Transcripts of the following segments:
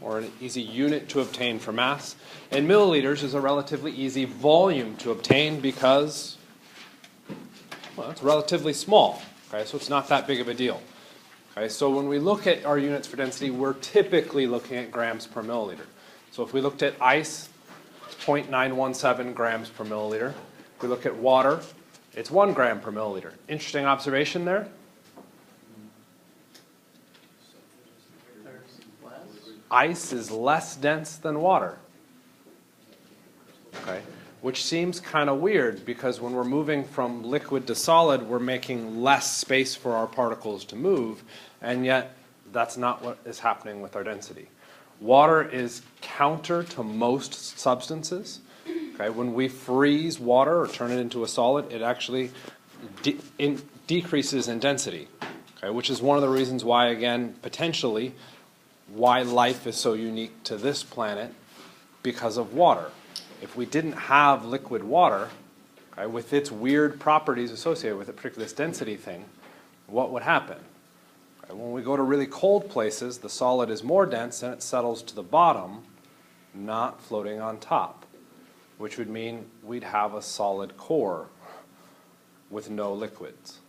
or an easy unit to obtain for mass, and milliliters is a relatively easy volume to obtain because, well, it's relatively small. Okay, so it's not that big of a deal. Okay, so when we look at our units for density, we're typically looking at grams per milliliter. So if we looked at ice, it's 0.917 grams per milliliter. If we look at water, it's 1 gram per milliliter. Interesting observation there. Ice is less dense than water. Okay, which seems kind of weird because when we're moving from liquid to solid, we're making less space for our particles to move, and yet that's not what is happening with our density. Water is counter to most substances. Okay, when we freeze water or turn it into a solid, it actually decreases in density, okay, which is one of the reasons why, again, potentially, why life is so unique to this planet because of water. If we didn't have liquid water, okay, with its weird properties associated with it, particularly this density thing, what would happen? Okay, when we go to really cold places, the solid is more dense and it settles to the bottom, not floating on top, which would mean we'd have a solid core with no liquids.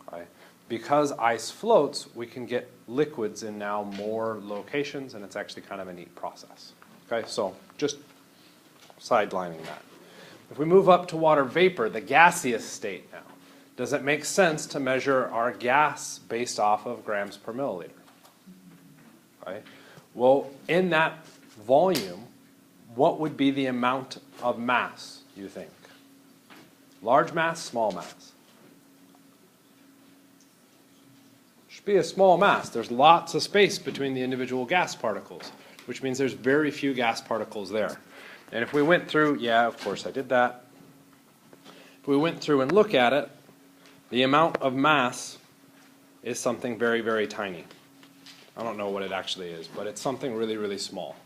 Okay? Because ice floats, we can get liquids in now more locations, and it's actually kind of a neat process. Okay, so just sidelining that. If we move up to water vapor, the gaseous state now, does it make sense to measure our gas based off of grams per milliliter? Okay. Well, in that volume, what would be the amount of mass, you think? Large mass, small mass? Should be a small mass. There's lots of space between the individual gas particles, which means there's very few gas particles there. And if we went through, yeah, of course I did that. If we went through and look at it, the amount of mass is something very, very tiny. I don't know what it actually is, but it's something really, really small.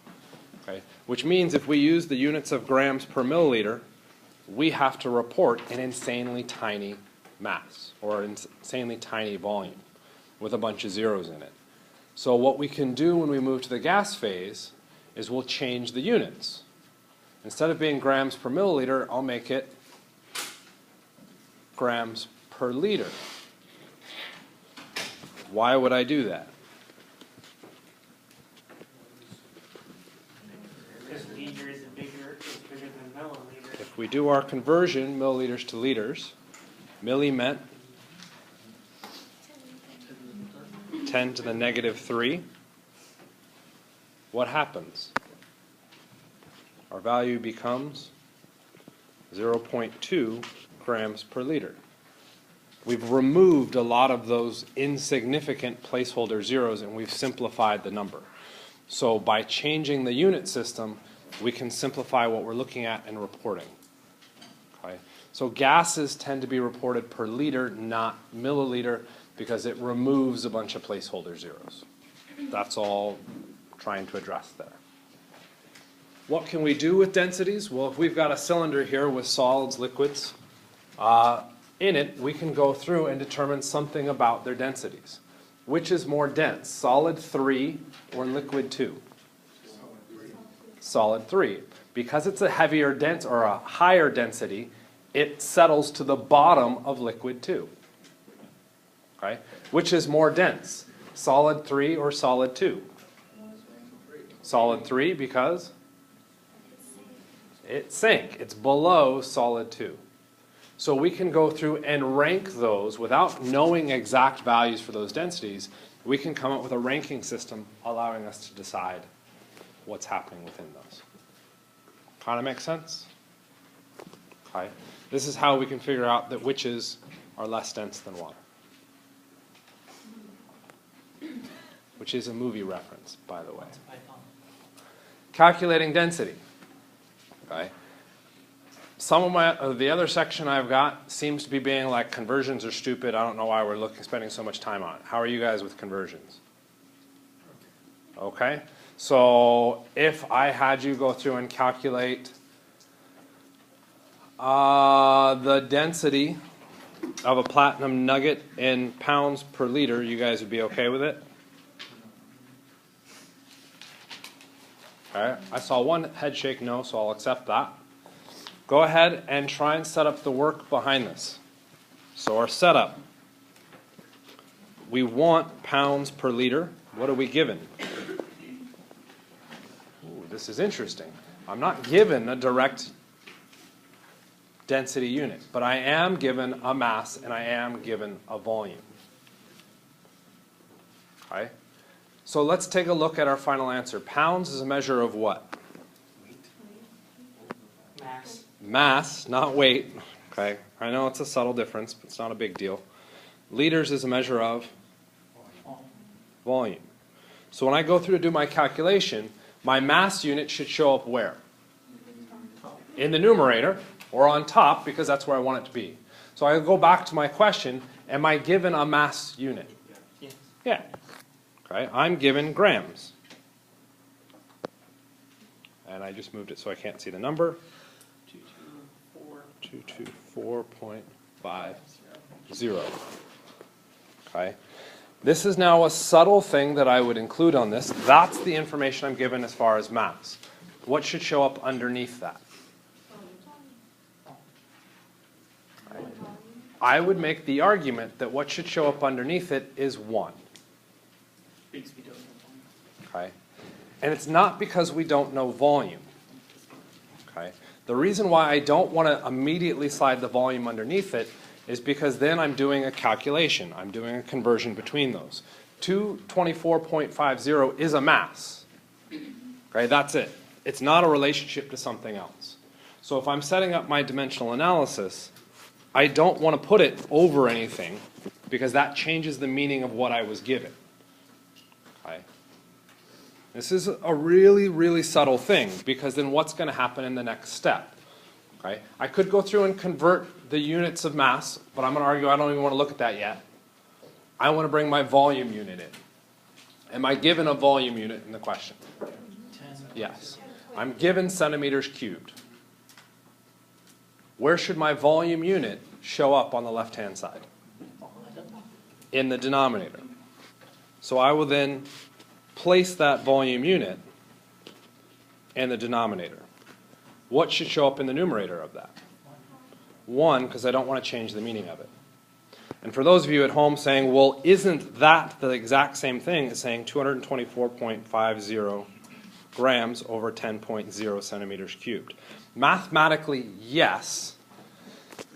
Okay? Which means if we use the units of grams per milliliter, we have to report an insanely tiny mass, or an insanely tiny volume with a bunch of zeros in it. So what we can do when we move to the gas phase is we'll change the units. Instead of being grams per milliliter, I'll make it grams per liter. Why would I do that? Because liter is bigger than milliliter. If we do our conversion, milliliters to liters, milli meant 10 to the negative 3. What happens? Our value becomes 0.2 grams per liter. We've removed a lot of those insignificant placeholder zeros and we've simplified the number. So by changing the unit system, we can simplify what we're looking at and reporting. Okay? So gases tend to be reported per liter, not milliliter, because it removes a bunch of placeholder zeros. That's all I'm trying to address there. What can we do with densities? Well, if we've got a cylinder here with solids, liquids, in it, we can go through and determine something about their densities. Which is more dense, solid 3 or liquid 2? Solid 3. Because it's a heavier dense or a higher density, it settles to the bottom of liquid 2. Okay? Which is more dense, solid 3 or solid 2? Solid 3 because it sank. It's below solid 2. So we can go through and rank those without knowing exact values for those densities. We can come up with a ranking system allowing us to decide what's happening within those. Kind of makes sense? Okay. This is how we can figure out that witches are less dense than water. Which is a movie reference, by the way. Calculating density. Okay. Some of the other section I've got seems to be being like conversions are stupid. I don't know why we're spending so much time on it. How are you guys with conversions? Okay. So if I had you go through and calculate the density of a platinum nugget in pounds per liter, you guys would be okay with it? Okay, I saw one head shake no, so I'll accept that. Go ahead and try and set up the work behind this. So our setup, we want pounds per liter. What are we given? Ooh, this is interesting. I'm not given a direct density unit, but I am given a mass and I am given a volume. Okay? So let's take a look at our final answer. Pounds is a measure of what? Mass. Mass, not weight. Okay, I know it's a subtle difference, but it's not a big deal. Liters is a measure of volume. So when I go through to do my calculation, my mass unit should show up where? In the numerator, or on top, because that's where I want it to be. So I go back to my question, am I given a mass unit? Yes. Yeah. Okay, I'm given grams. And I just moved it so I can't see the number. 224.50. Okay. This is now a subtle thing that I would include on this. That's the information I'm given as far as mass. What should show up underneath that? I would make the argument that what should show up underneath it is 1. Okay? And it's not because we don't know volume. Okay? The reason why I don't want to immediately slide the volume underneath it is because then I'm doing a calculation. I'm doing a conversion between those. 224.50 is a mass. Okay? That's it. It's not a relationship to something else. So if I'm setting up my dimensional analysis, I don't want to put it over anything because that changes the meaning of what I was given. Okay? This is a really, really subtle thing because then what's going to happen in the next step? Okay? I could go through and convert the units of mass, but I'm going to argue I don't even want to look at that yet. I want to bring my volume unit in. Am I given a volume unit in the question? 10. Yes. I'm given centimeters cubed. Where should my volume unit show up on the left-hand side? In the denominator. So I will then place that volume unit in the denominator. What should show up in the numerator of that? 1, because I don't want to change the meaning of it. And for those of you at home saying, well, isn't that the exact same thing as saying 224.50 grams over 10.0 centimeters cubed? Mathematically, yes.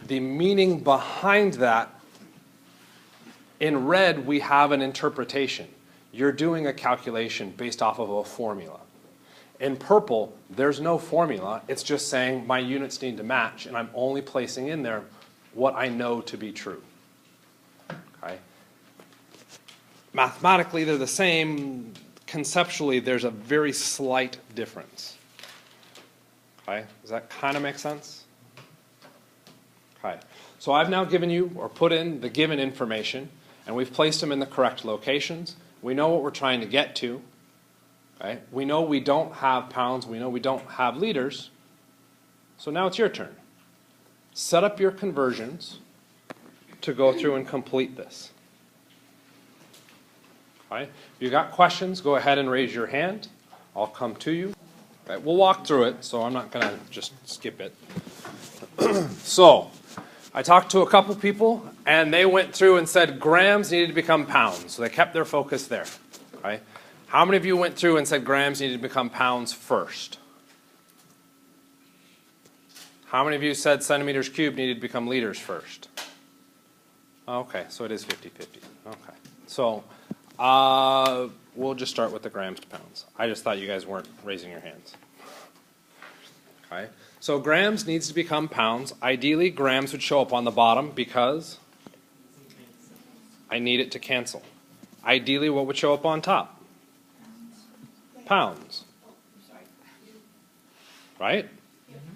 The meaning behind that, in red, we have an interpretation. You're doing a calculation based off of a formula. In purple, there's no formula. It's just saying my units need to match, and I'm only placing in there what I know to be true. Okay? Mathematically, they're the same. Conceptually, there's a very slight difference. Okay? Does that kind of make sense? Okay. So I've now given you, or put in, the given information, and we've placed them in the correct locations. We know what we're trying to get to. Okay? We know we don't have pounds. We know we don't have liters. So now it's your turn. Set up your conversions to go through and complete this. Okay? If you've got questions, go ahead and raise your hand. I'll come to you. Okay, we'll walk through it, so I'm not going to just skip it. So, I talked to a couple people, and they went through and said grams needed to become pounds. So they kept their focus there. Okay? How many of you went through and said grams needed to become pounds first? How many of you said centimeters cubed needed to become liters first? Okay, so it is 50-50. Okay. So, we'll just start with the grams to pounds. I just thought you guys weren't raising your hands. Okay. So grams needs to become pounds. Ideally, grams would show up on the bottom because I need it to cancel. Ideally, what would show up on top? Pounds. Right?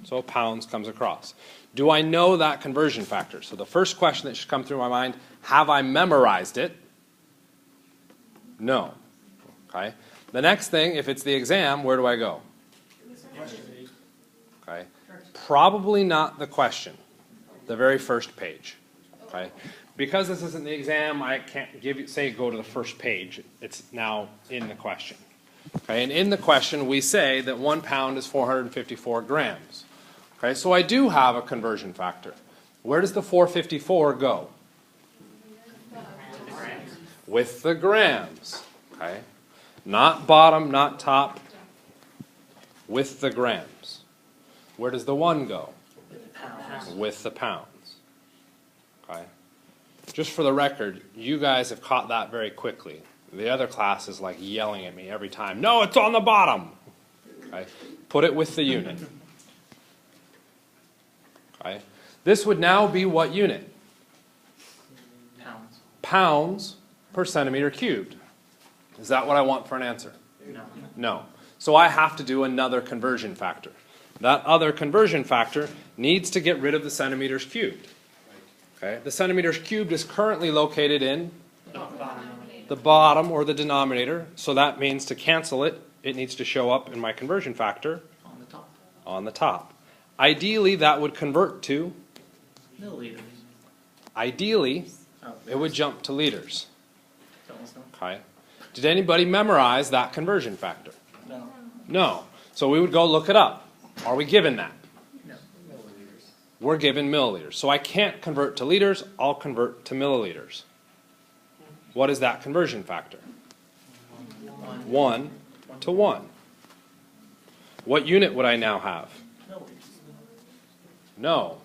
So pounds comes across. Do I know that conversion factor? So the first question that should come through my mind, have I memorized it? No. Okay. The next thing, if it's the exam, where do I go? Okay. Probably not the question. The very first page. Okay. Because this isn't the exam, I can't give you, say go to the first page. It's now in the question. Okay, and in the question we say that 1 pound is 454 grams. Okay, so I do have a conversion factor. Where does the 454 go? With the grams. Okay, not bottom, not top. With the grams. Where does the 1 go? With the pounds. Okay. Just for the record, you guys have caught that very quickly. The other class is like yelling at me every time. No, it's on the bottom. Okay. Put it with the unit. Okay. This would now be what unit? Pounds. Pounds per centimeter cubed. Is that what I want for an answer? No. No. So I have to do another conversion factor. That other conversion factor needs to get rid of the centimeters cubed. Okay. The centimeters cubed is currently located in the bottom or the denominator, so that means to cancel it, it needs to show up in my conversion factor On the top. on the top. Ideally, that would convert to, Milliliters. ideally, Oh, it would jump to liters. tell us no. Okay. Did anybody memorize that conversion factor? No. No. So we would go look it up. Are we given that? No. Milliliters. We're given milliliters. So I can't convert to liters, I'll convert to milliliters. What is that conversion factor? 1 to 1. What unit would I now have? Milliliters. No,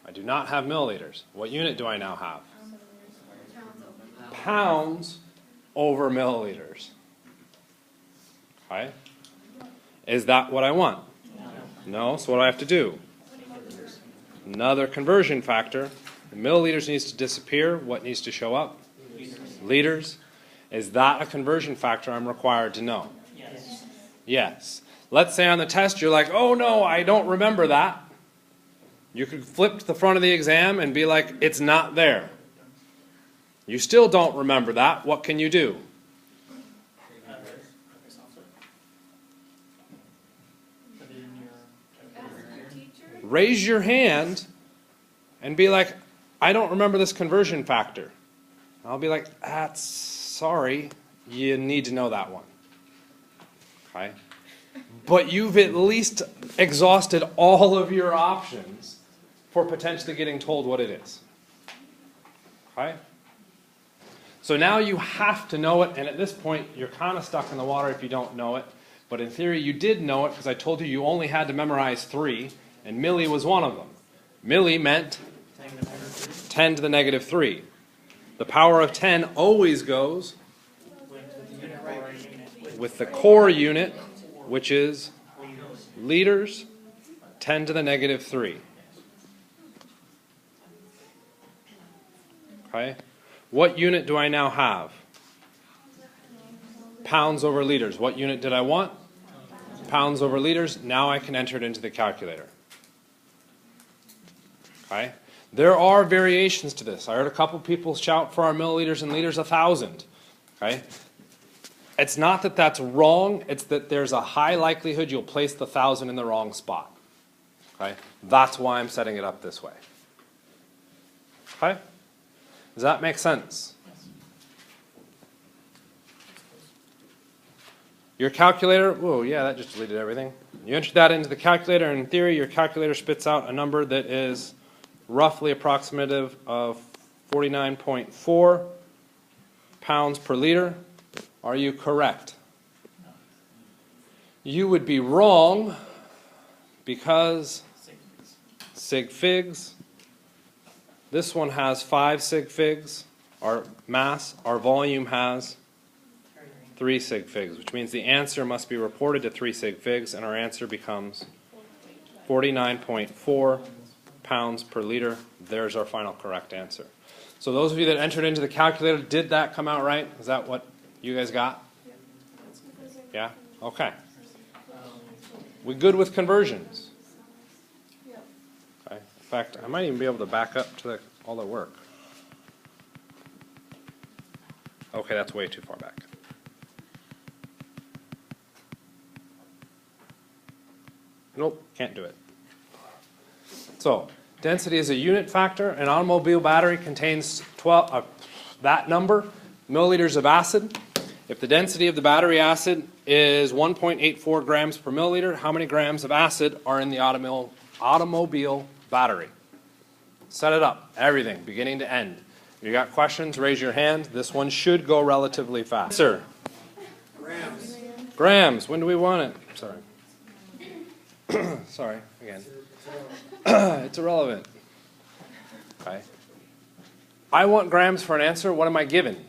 I do not have milliliters. What unit do I now have? Pounds over milliliters. Okay? Is that what I want? No, so what do I have to do? Another conversion factor. The milliliters needs to disappear. What needs to show up? Liters. Is that a conversion factor I'm required to know? Yes. Yes. Let's say on the test you're like, oh no, I don't remember that. You could flip to the front of the exam and be like, it's not there. You still don't remember that. What can you do? Raise your hand and be like, I don't remember this conversion factor. I'll be like, that's sorry, you need to know that one. Okay? But you've at least exhausted all of your options for potentially getting told what it is. Okay? So now you have to know it, and at this point, you're kind of stuck in the water if you don't know it. But in theory, you did know it because I told you you only had to memorize 3, and milli was one of them. Milli meant 10 to the negative 3. The power of 10 always goes with the core unit, which is liters, 10 to the negative 3. Okay? What unit do I now have? Pounds over liters. What unit did I want? Pounds over liters. Now I can enter it into the calculator. Okay? There are variations to this. I heard a couple people shout for our milliliters and liters 1,000. Okay? It's not that that's wrong, it's that there's a high likelihood you'll place the 1,000 in the wrong spot. Okay? That's why I'm setting it up this way. Okay? Does that make sense? Your calculator, whoa, yeah, that just deleted everything. You enter that into the calculator, and in theory, your calculator spits out a number that is roughly approximative of 49.4 pounds per liter. Are you correct? You would be wrong because sig figs. This one has 5 sig figs. Our mass, our volume has 3 sig figs, which means the answer must be reported to 3 sig figs, and our answer becomes 49.4 pounds per liter. There's our final correct answer. So those of you that entered into the calculator, did that come out right? Is that what you guys got? Yeah? Okay. We good with conversions? Okay. In fact, I might even be able to back up to all the work. Okay, that's way too far back. Nope, can't do it. So, density is a unit factor. An automobile battery contains that number, milliliters of acid. If the density of the battery acid is 1.84 grams per milliliter. How many grams of acid are in the automobile battery? Set it up, everything, beginning to end. If you got questions, raise your hand. This one should go relatively fast. Sir? Grams. Grams, when do we want it? Sorry. Sorry, again. It's irrelevant. Okay. I want grams for an answer. What am I given?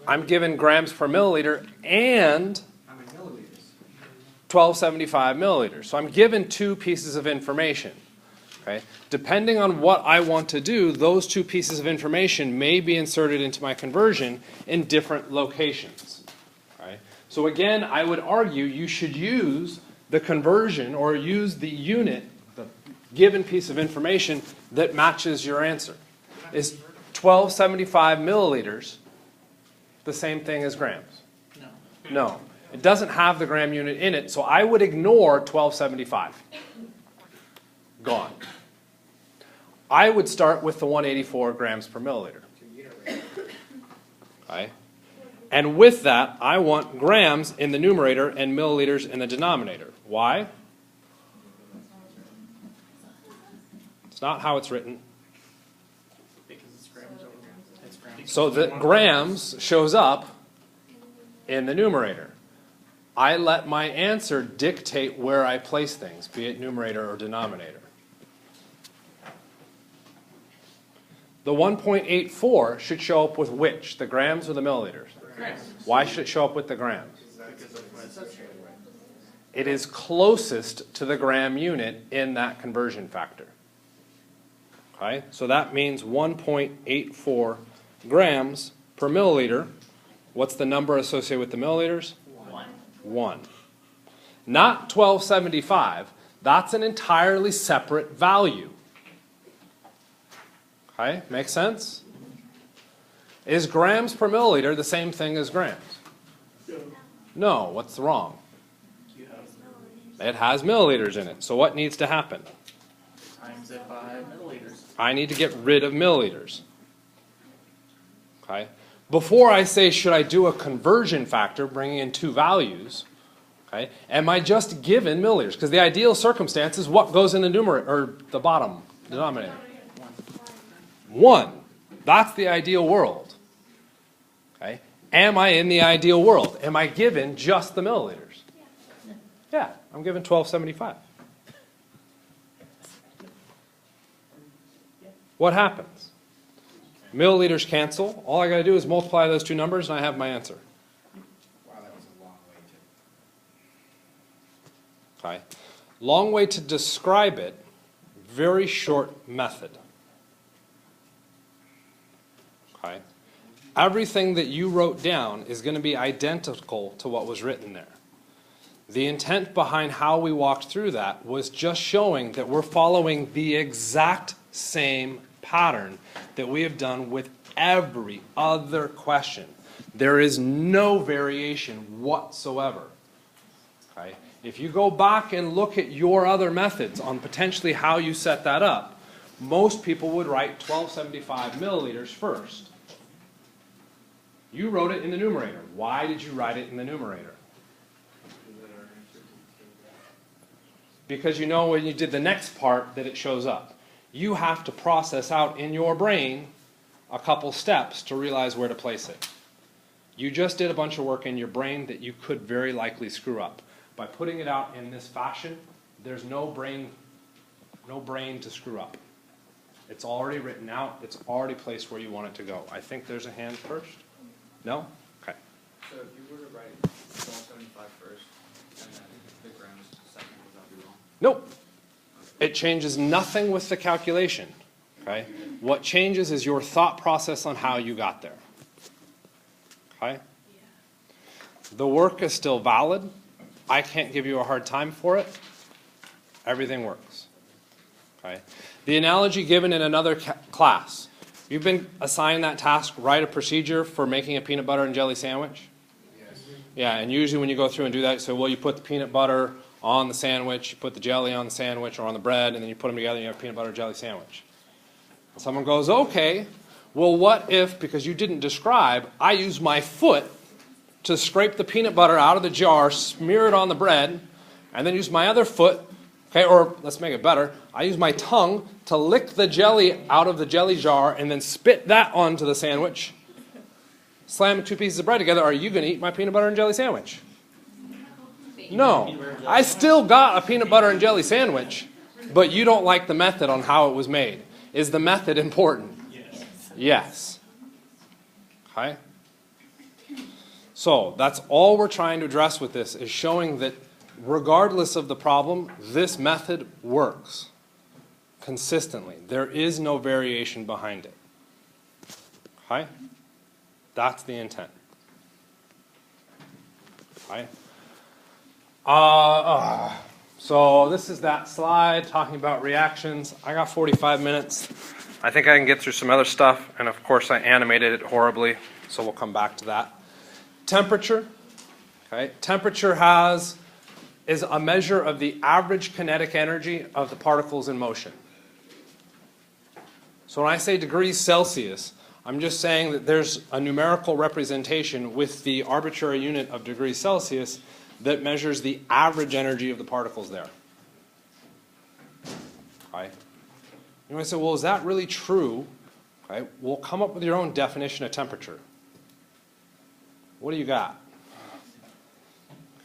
I'm given grams per milliliter and 1275 milliliters. So I'm given two pieces of information. Okay. Depending on what I want to do, those two pieces of information may be inserted into my conversion in different locations. Okay. So again, I would argue you should use the conversion or use the unit, the given piece of information that matches your answer. Is 1275 milliliters the same thing as grams? No. No. It doesn't have the gram unit in it, so I would ignore 1275. Gone. I would start with the 184 grams per milliliter. Okay. And with that, I want grams in the numerator and milliliters in the denominator. Why? It's not how it's written. Because it's grams over grams. It's grams. So the grams shows up in the numerator. I let my answer dictate where I place things, be it numerator or denominator. The 1.84 should show up with which? The grams or the milliliters? Grams. Why should it show up with the grams? Because of what it says here. It is closest to the gram unit in that conversion factor. Okay, so that means 1.84 grams per milliliter. What's the number associated with the milliliters? 1. Not 1275. That's an entirely separate value. Okay, makes sense? Is grams per milliliter the same thing as grams? No, what's wrong? It has milliliters in it. So what needs to happen? Times it by milliliters. I need to get rid of milliliters. Okay? Before I say, should I do a conversion factor, bringing in two values, okay, am I just given milliliters? Because the ideal circumstance is what goes in the numerator, or the bottom denominator. 1. That's the ideal world. Okay? Am I in the ideal world? Am I given just the milliliters? Yeah, I'm given 1275. What happens? Milliliters cancel. All I got to do is multiply those two numbers and I have my answer. Wow, that was a long way to. Okay. Long way to describe it, very short method. Okay. Everything that you wrote down is going to be identical to what was written there. The intent behind how we walked through that was just showing that we're following the exact same pattern that we have done with every other question. There is no variation whatsoever. Okay? If you go back and look at your other methods on potentially how you set that up, most people would write 1275 milliliters first. You wrote it in the numerator. Why did you write it in the numerator? Because you know when you did the next part that it shows up. You have to process out in your brain a couple steps to realize where to place it. You just did a bunch of work in your brain that you could very likely screw up. By putting it out in this fashion, there's no brain to screw up. It's already written out. It's already placed where you want it to go. I think there's a hand first. No? Okay. So if you were to write 1275 first, and then the grams second, would that be wrong? Nope. It changes nothing with the calculation. Okay? What changes is your thought process on how you got there. Okay? The work is still valid. I can't give you a hard time for it. Everything works. Okay? The analogy given in another class. You've been assigned that task, write a procedure for making a peanut butter and jelly sandwich? Yes. Yeah, and usually when you go through and do that, so well, you put the peanut butter on the sandwich, you put the jelly on the sandwich or on the bread, and then you put them together and you have a peanut butter jelly sandwich. Someone goes, okay, well what if, because you didn't describe, I use my foot to scrape the peanut butter out of the jar, smear it on the bread, and then use my other foot, okay, or let's make it better, I use my tongue to lick the jelly out of the jelly jar and then spit that onto the sandwich, slam 2 pieces of bread together, are you going to eat my peanut butter and jelly sandwich? No. I still got a peanut butter and jelly sandwich, but you don't like the method on how it was made. Is the method important? Yes. Yes. Okay? So that's all we're trying to address with this, is showing that regardless of the problem, this method works consistently. There is no variation behind it. Okay? That's the intent. Okay? So this is that slide talking about reactions. I got 45 minutes. I think I can get through some other stuff, and of course I animated it horribly, so we'll come back to that. Temperature. Okay. Temperature is a measure of the average kinetic energy of the particles in motion. So when I say degrees Celsius, I'm just saying that there's a numerical representation with the arbitrary unit of degrees Celsius that measures the average energy of the particles there. Okay. You might say, well, is that really true? Okay. Well, come up with your own definition of temperature. What do you got?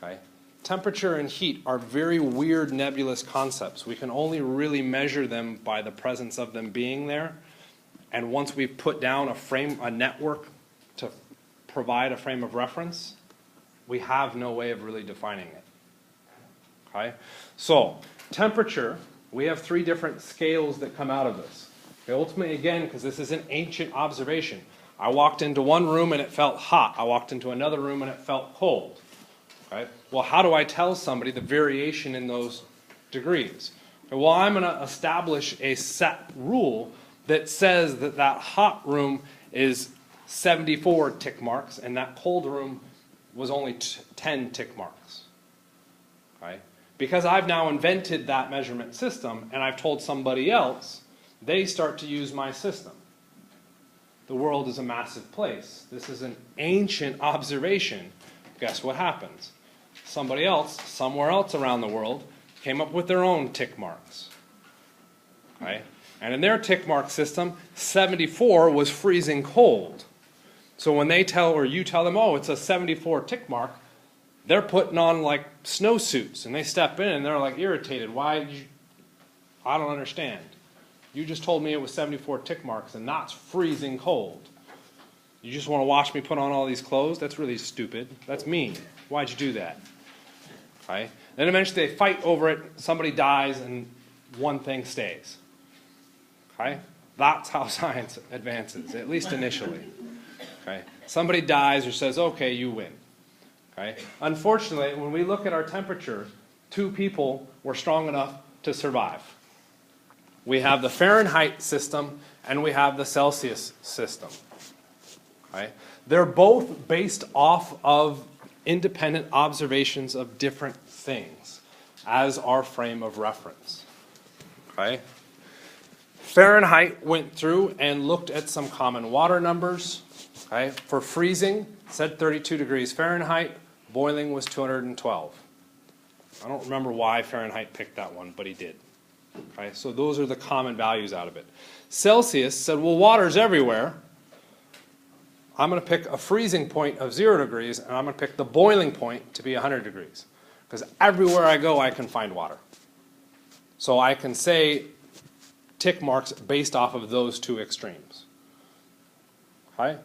Okay. Temperature and heat are very weird nebulous concepts. We can only really measure them by the presence of them being there. And once we've put down a network to provide a frame of reference, we have no way of really defining it. Okay? So, temperature, we have 3 different scales that come out of this. Okay, ultimately, again, because this is an ancient observation, I walked into one room and it felt hot. I walked into another room and it felt cold. Okay? Well, how do I tell somebody the variation in those degrees? Okay, well, I'm going to establish a set rule that says that that hot room is 74 tick marks and that cold room was only 10 tick marks. Okay? Because I've now invented that measurement system and I've told somebody else, they start to use my system. The world is a massive place. This is an ancient observation. Guess what happens? Somebody else, somewhere else around the world, came up with their own tick marks. Okay? And in their tick mark system, 74 was freezing cold. So when they you tell them, oh, it's a 74 tick mark, they're putting on like snowsuits, and they step in and they're like irritated. I don't understand. You just told me it was 74 tick marks, and that's freezing cold. You just want to watch me put on all these clothes? That's really stupid. That's mean. Why'd you do that? Okay? Then eventually they fight over it, somebody dies, and one thing stays. Okay? That's how science advances, at least initially. Okay? Somebody dies or says, okay, you win. Okay? Unfortunately, when we look at our temperature, 2 people were strong enough to survive. We have the Fahrenheit system and we have the Celsius system. Okay? They're both based off of independent observations of different things as our frame of reference. Okay? Fahrenheit went through and looked at some common water numbers. Okay? For freezing, said 32 degrees Fahrenheit. Boiling was 212. I don't remember why Fahrenheit picked that one, but he did. Okay? So those are the common values out of it. Celsius said, well, water's everywhere. I'm going to pick a freezing point of 0 degrees, and I'm going to pick the boiling point to be 100 degrees. Because everywhere I go, I can find water. So I can say tick marks based off of those 2 extremes. Okay?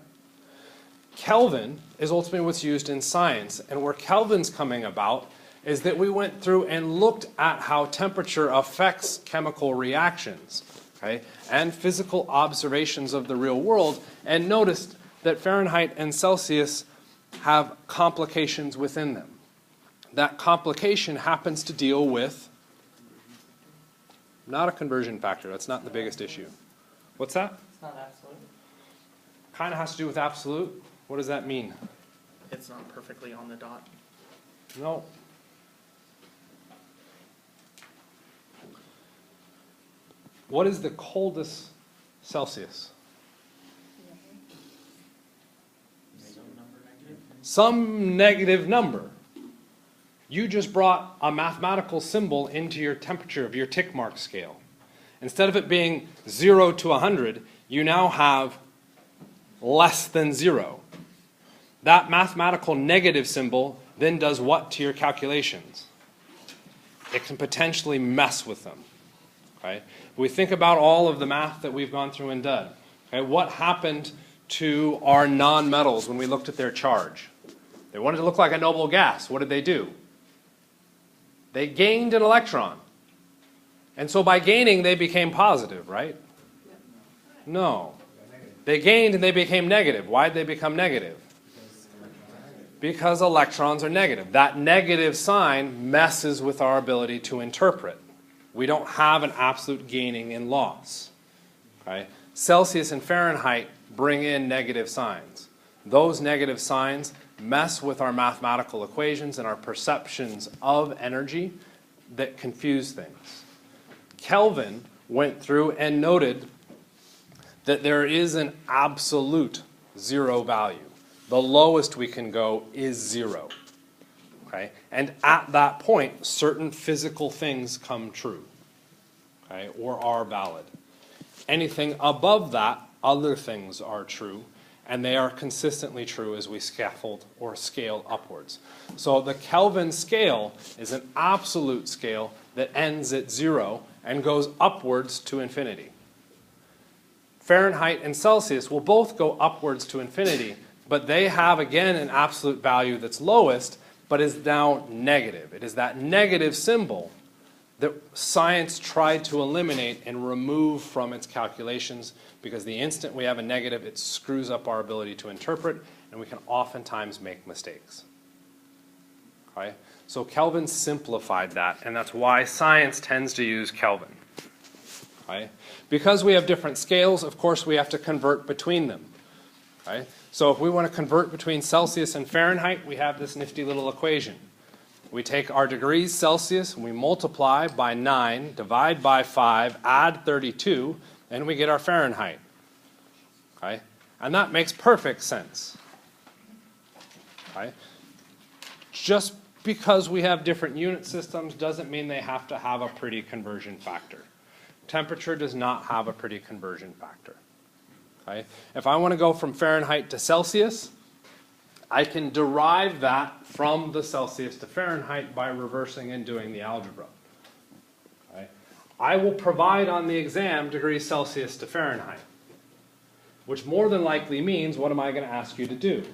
Kelvin is ultimately what's used in science, and where Kelvin's coming about is that we went through and looked at how temperature affects chemical reactions, okay, and physical observations of the real world, and noticed that Fahrenheit and Celsius have complications within them. That complication happens to deal with not a conversion factor. That's not the biggest issue. What's that? It's not absolute. Kind of has to do with absolute. What does that mean? It's not perfectly on the dot. No. What is the coldest Celsius? some negative number. You just brought a mathematical symbol into your temperature of your tick mark scale. Instead of it being 0 to 100, you now have less than 0. That mathematical negative symbol then does what to your calculations? It can potentially mess with them. Okay? We think about all of the math that we've gone through and done. Okay? What happened to our nonmetals when we looked at their charge? They wanted to look like a noble gas. What did they do? They gained an electron. And so by gaining, they became positive, right? No. They gained and they became negative. Why did they become negative? Because electrons are negative. That negative sign messes with our ability to interpret. We don't have an absolute gaining and loss. Okay? Celsius and Fahrenheit bring in negative signs. Those negative signs mess with our mathematical equations and our perceptions of energy that confuse things. Kelvin went through and noted that there is an absolute 0 value. The lowest we can go is 0. Okay? And at that point, certain physical things come true, okay, or are valid. Anything above that, other things are true, and they are consistently true as we scaffold or scale upwards. So the Kelvin scale is an absolute scale that ends at 0 and goes upwards to infinity. Fahrenheit and Celsius will both go upwards to infinity, but they have, again, an absolute value that's lowest, but is now negative. It is that negative symbol that science tried to eliminate and remove from its calculations, because the instant we have a negative, it screws up our ability to interpret, and we can oftentimes make mistakes. Okay? So Kelvin simplified that, and that's why science tends to use Kelvin. Okay? Because we have different scales, of course, we have to convert between them. Okay? So if we want to convert between Celsius and Fahrenheit, we have this nifty little equation. We take our degrees Celsius, and we multiply by 9, divide by 5, add 32, and we get our Fahrenheit. Okay? And that makes perfect sense. Okay? Just because we have different unit systems doesn't mean they have to have a pretty conversion factor. Temperature does not have a pretty conversion factor. Okay? If I want to go from Fahrenheit to Celsius, I can derive that from the Celsius to Fahrenheit by reversing and doing the algebra. Okay? I will provide on the exam degrees Celsius to Fahrenheit, which more than likely means, what am I going to ask you to do?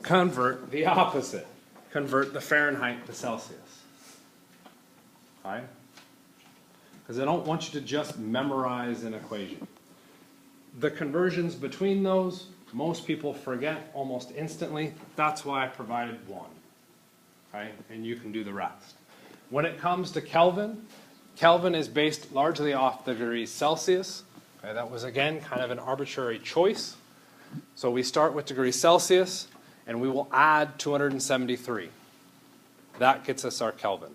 Convert the opposite. Convert the Fahrenheit to Celsius. Okay? Because I don't want you to just memorize an equation. The conversions between those, most people forget almost instantly. That's why I provided one. Okay? And you can do the rest. When it comes to Kelvin, Kelvin is based largely off the degrees Celsius. Okay? That was, again, kind of an arbitrary choice. So we start with degrees Celsius, and we will add 273. That gets us our Kelvin.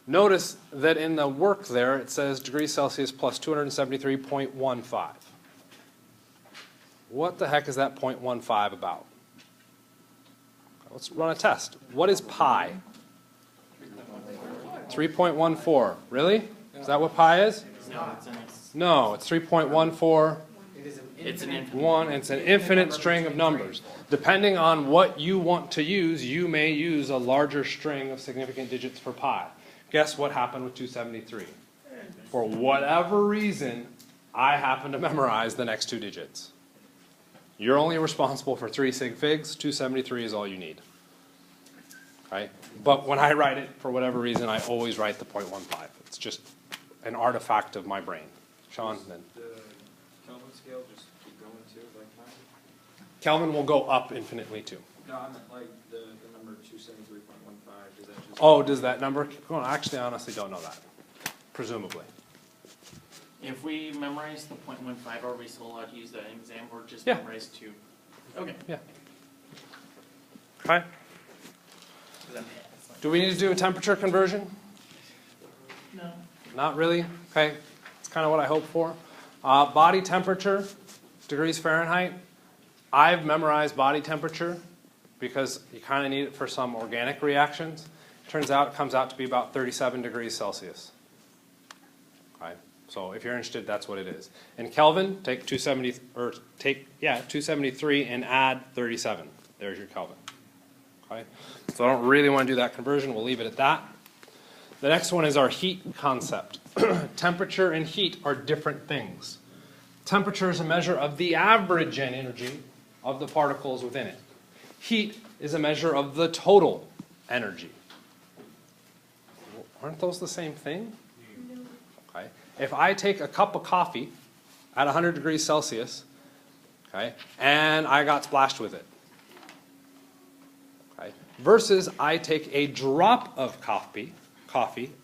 Notice that in the work there, it says degrees Celsius plus 273.15. What the heck is that 0.15 about? Let's run a test. What is pi? 3.14. Really? Is that what pi is? No, it's 3.14. It's an infinite. It's an infinite string of numbers. Depending on what you want to use, you may use a larger string of significant digits for pi. Guess what happened with 273? For whatever reason, I happen to memorize the next two digits. You're only responsible for 3 sig figs. 273 is all you need. Right? But when I write it, for whatever reason, I always write the 0.15. It's just an artifact of my brain. Sean, then. The Kelvin scale just keep going too, like that? Kelvin will go up infinitely too. No, I meant like the number 273.15. Does that just? Oh, does that number keep going? Actually, I honestly don't know that. Presumably. If we memorize the 0.15, are we still allowed to use that in exam, or just Yeah. memorize 2? Okay. Yeah. Okay. Do we need to do a temperature conversion? No. Not really. Okay. That's kind of what I hoped for. Body temperature, degrees Fahrenheit. I've memorized body temperature because you kind of need it for some organic reactions. Turns out it comes out to be about 37 degrees Celsius. Okay? So if you're interested, that's what it is. In Kelvin, take 273 and add 37. There's your Kelvin. Okay? So I don't really want to do that conversion. We'll leave it at that. The next one is our heat concept. Temperature and heat are different things. Temperature is a measure of the average energy of the particles within it. Heat is a measure of the total energy. Aren't those the same thing? Okay. If I take a cup of coffee at 100 degrees Celsius, okay, and I got splashed with it, okay, versus I take a drop of coffee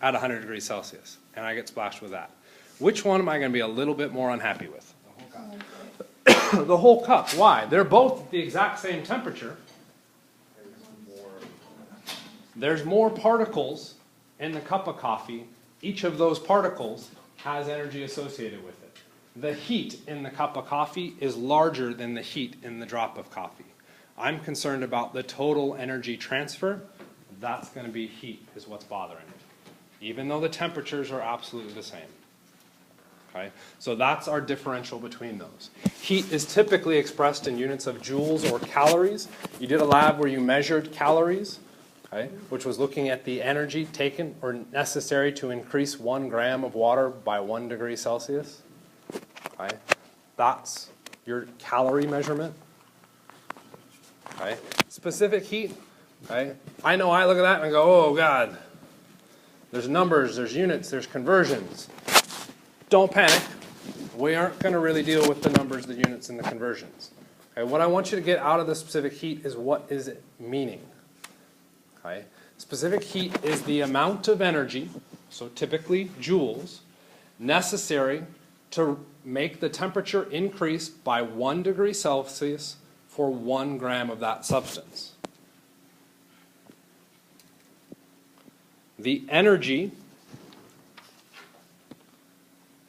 at 100 degrees Celsius, and I get splashed with that. Which one am I going to be a little bit more unhappy with? The whole cup. Why? They're both the exact same temperature. There's more particles in the cup of coffee. Each of those particles has energy associated with it. The heat in the cup of coffee is larger than the heat in the drop of coffee. I'm concerned about the total energy transfer. That's going to be heat is what's bothering me, even though the temperatures are absolutely the same. Okay? So that's our differential between those. Heat is typically expressed in units of joules or calories. You did a lab where you measured calories, okay, which was looking at the energy taken or necessary to increase 1 gram of water by 1 degree Celsius. Okay? That's your calorie measurement. Okay? Specific heat. Okay? I know I look at that and I go, oh God, there's numbers, there's units, there's conversions. Don't panic. We aren't going to really deal with the numbers, the units, and the conversions. Okay? What I want you to get out of the specific heat is what is it meaning. Okay? Specific heat is the amount of energy, so typically joules, necessary to make the temperature increase by 1 degree Celsius for 1 gram of that substance. The energy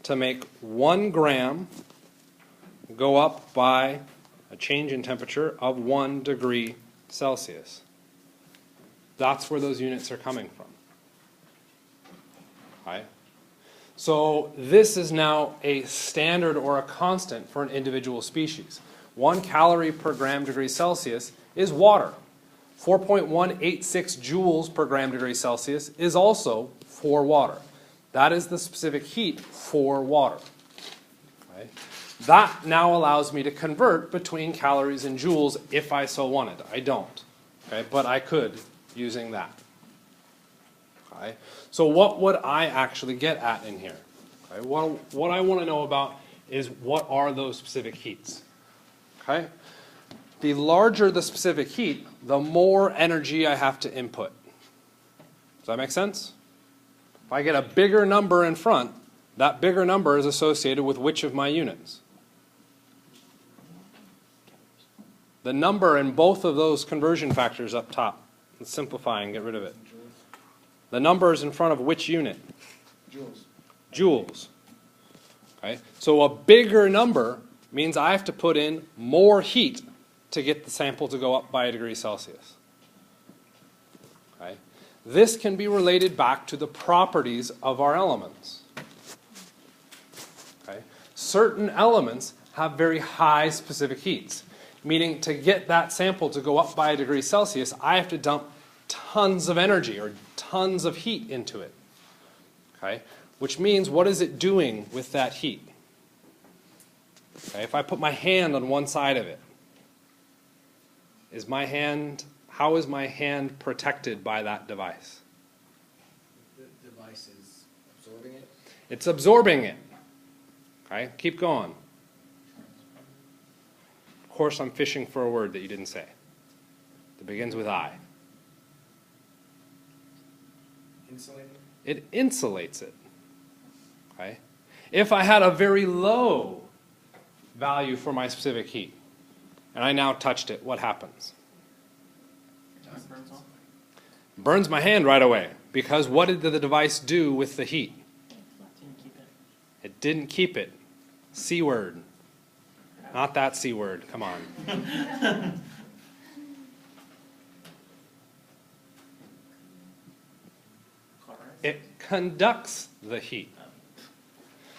to make 1 gram go up by a change in temperature of 1 degree Celsius. That's where those units are coming from. Okay? So this is now a standard or a constant for an individual species. 1 calorie per gram degree Celsius is water. 4.186 joules per gram degree Celsius is also for water. That is the specific heat for water. Okay? That now allows me to convert between calories and joules if I so wanted. I don't. Okay? But I could using that. Okay? So what would I actually get at in here? Okay? What I want to know about is what are those specific heats? Okay? The larger the specific heat, the more energy I have to input. Does that make sense? If I get a bigger number in front, that bigger number is associated with which of my units? The number in both of those conversion factors up top. Let's simplify and get rid of it. The number is in front of which unit? Joules. Joules. Okay? So a bigger number means I have to put in more heat to get the sample to go up by 1 degree Celsius. Okay? This can be related back to the properties of our elements. Okay? Certain elements have very high specific heats, meaning to get that sample to go up by 1 degree Celsius, I have to dump tons of energy or tons of heat into it. Okay? Which means, what is it doing with that heat? Okay? If I put my hand on one side of it, how is my hand protected by that device? The device is absorbing it? It's absorbing it. Okay, keep going. Of course, I'm fishing for a word that you didn't say. That begins with I. Insulating? It insulates it. Okay? If I had a very low value for my specific heat, and I now touched it, what happens? It burns off. Burns my hand right away. Because what did the device do with the heat? Didn't keep it. It didn't keep it. C word. Not that C word, come on. It conducts the heat.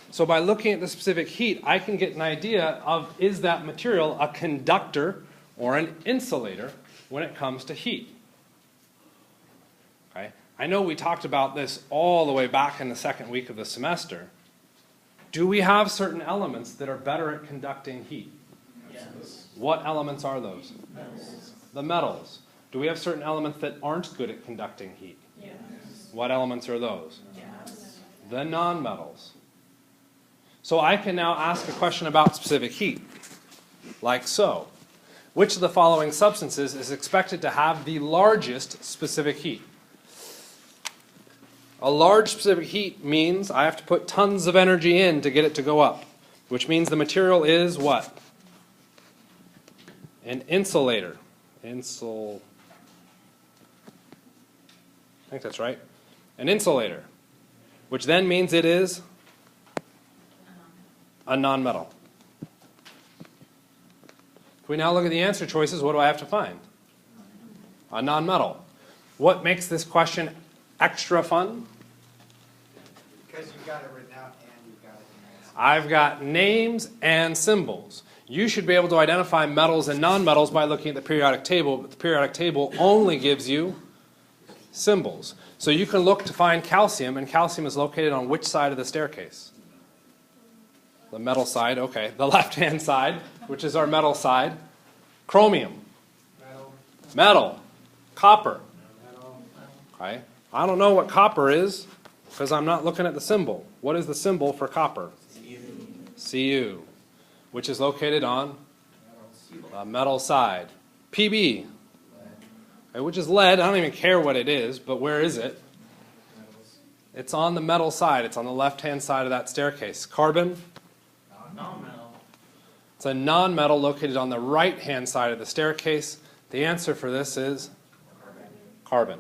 So by looking at the specific heat, I can get an idea of, is that material a conductor or an insulator when it comes to heat? Okay. I know we talked about this all the way back in the second week of the semester. Do we have certain elements that are better at conducting heat? Yes. What elements are those? Metals. The metals. Do we have certain elements that aren't good at conducting heat? Yes. What elements are those? Yes. The nonmetals. So I can now ask a question about specific heat, like so. Which of the following substances is expected to have the largest specific heat? A large specific heat means I have to put tons of energy in to get it to go up, which means the material is what? An insulator. I think that's right. An insulator, which then means it is a nonmetal. If we now look at the answer choices, what do I have to find? A nonmetal. What makes this question extra fun? Because you've got it written out and you've got it in the I've got names and symbols. You should be able to identify metals and nonmetals by looking at the periodic table, but the periodic table only gives you symbols. So you can look to find calcium, and calcium is located on which side of the staircase? The metal side, okay. The left-hand side, which is our metal side. Chromium. metal, Metal. Copper. metal, Okay. I don't know what copper is because I'm not looking at the symbol. What is the symbol for copper? Cu, which is located on metals, the metal side. Pb, okay, which is lead. I don't even care what it is, but where is it? metals, It's on the metal side. It's on the left-hand side of that staircase. Carbon, Non-metal. it's a nonmetal located on the right-hand side of the staircase. The answer for this is carbon.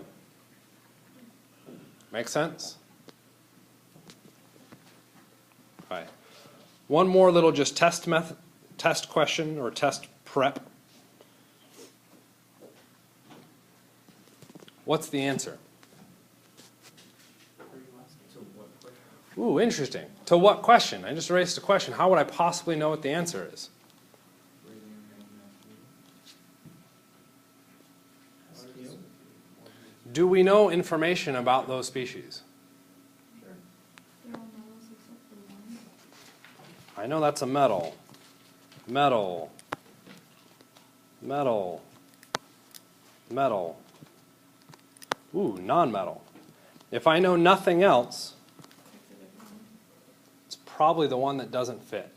Make sense? Okay. One more little just test question or test prep. What's the answer? Ooh, interesting. To what question? I just raised a question. How would I possibly know what the answer is? Do we know information about those species? I know that's a metal. Metal. Metal. Metal. Ooh, nonmetal. If I know nothing else, it's probably the one that doesn't fit.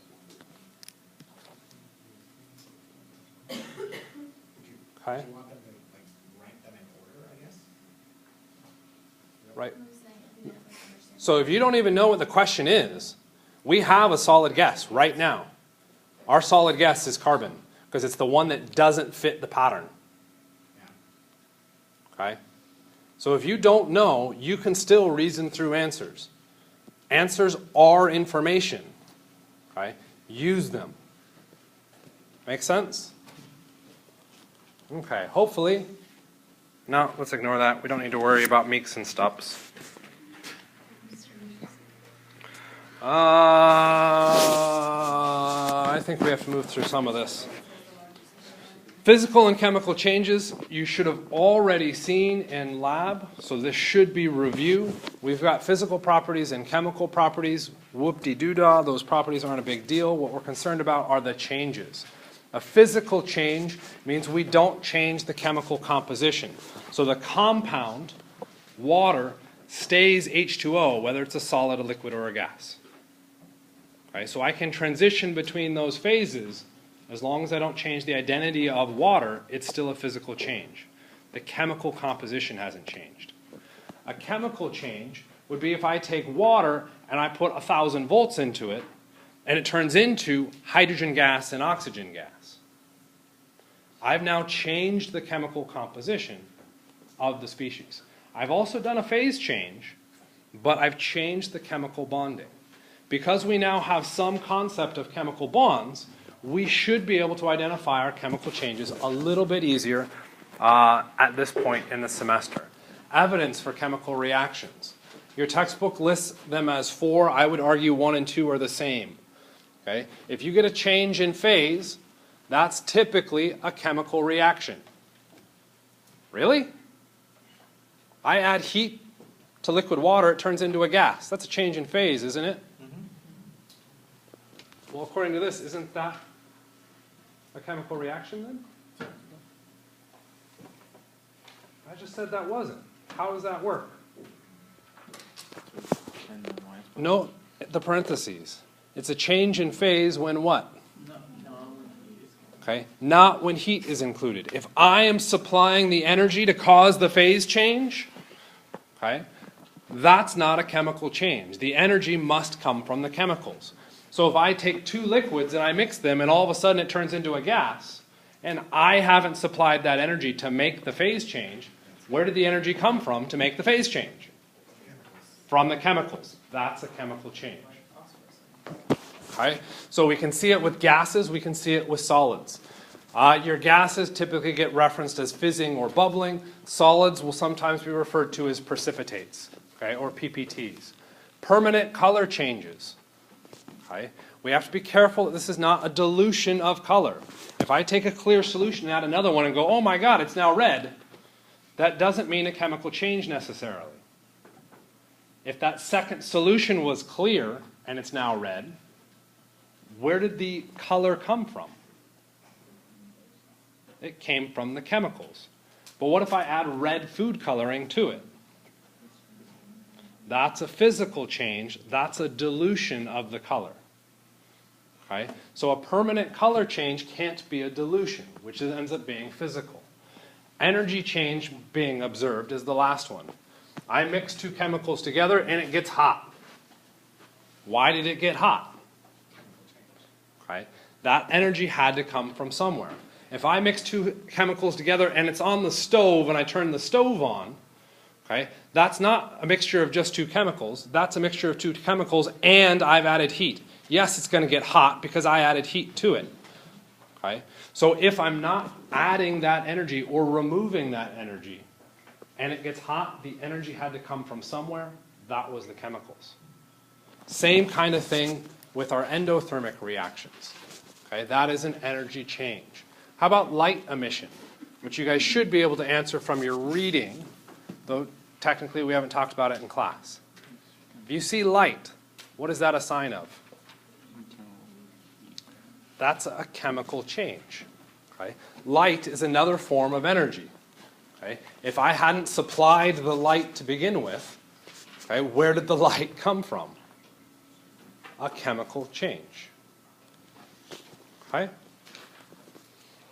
Okay? Do you want them to rank them in order, I guess? Right. So if you don't even know what the question is, we have a solid guess right now. Our solid guess is carbon because it's the one that doesn't fit the pattern. Yeah. Okay? So if you don't know, you can still reason through answers. Answers are information. Okay? Use them. Make sense? Okay, hopefully. No, let's ignore that. We don't need to worry about meeks and stops. I think we have to move through some of this. Physical and chemical changes you should have already seen in lab, so this should be review. We've got physical properties and chemical properties. Whoop-de-doo-dah, those properties aren't a big deal. What we're concerned about are the changes. A physical change means we don't change the chemical composition. So the compound, water, stays H2O, whether it's a solid, a liquid, or a gas. Okay, so I can transition between those phases. As long as I don't change the identity of water, it's still a physical change. The chemical composition hasn't changed. A chemical change would be if I take water and I put 1,000 volts into it, and it turns into hydrogen gas and oxygen gas. I've now changed the chemical composition of the species. I've also done a phase change, but I've changed the chemical bonding. Because we now have some concept of chemical bonds, we should be able to identify our chemical changes a little bit easier at this point in the semester. Evidence for chemical reactions. Your textbook lists them as 4. I would argue 1 and 2 are the same. Okay? If you get a change in phase, that's typically a chemical reaction. Really? I add heat to liquid water, it turns into a gas. That's a change in phase, isn't it? Well, according to this, isn't that a chemical reaction then? I just said that wasn't. How does that work? No, the parentheses. It's a change in phase when what? Okay, not when heat is included. If I am supplying the energy to cause the phase change, okay, that's not a chemical change. The energy must come from the chemicals. So if I take 2 liquids and I mix them and all of a sudden it turns into a gas, and I haven't supplied that energy to make the phase change, where did the energy come from to make the phase change? From the chemicals. That's a chemical change. Okay? So we can see it with gases, we can see it with solids. Your gases typically get referenced as fizzing or bubbling. Solids will sometimes be referred to as precipitates, okay, or PPTs. Permanent color changes. Okay? We have to be careful that this is not a dilution of color. If I take a clear solution and add another one and go, oh my God, it's now red, that doesn't mean a chemical change necessarily. If that second solution was clear and it's now red, where did the color come from? It came from the chemicals. But what if I add red food coloring to it? That's a physical change. That's a dilution of the color. Okay? So a permanent color change can't be a dilution, which ends up being physical. Energy change being observed is the last one. I mix 2 chemicals together and it gets hot. Why did it get hot? Okay? That energy had to come from somewhere. If I mix 2 chemicals together and it's on the stove and I turn the stove on, okay, that's not a mixture of just 2 chemicals. That's a mixture of 2 chemicals and I've added heat. Yes, it's going to get hot because I added heat to it. Okay? So if I'm not adding that energy or removing that energy and it gets hot, the energy had to come from somewhere. That was the chemicals. Same kind of thing with our endothermic reactions. Okay? That is an energy change. How about light emission, which you guys should be able to answer from your reading, though technically we haven't talked about it in class. If you see light, what is that a sign of? That's a chemical change. Okay? Light is another form of energy. Okay? If I hadn't supplied the light to begin with, okay, where did the light come from? A chemical change. Okay?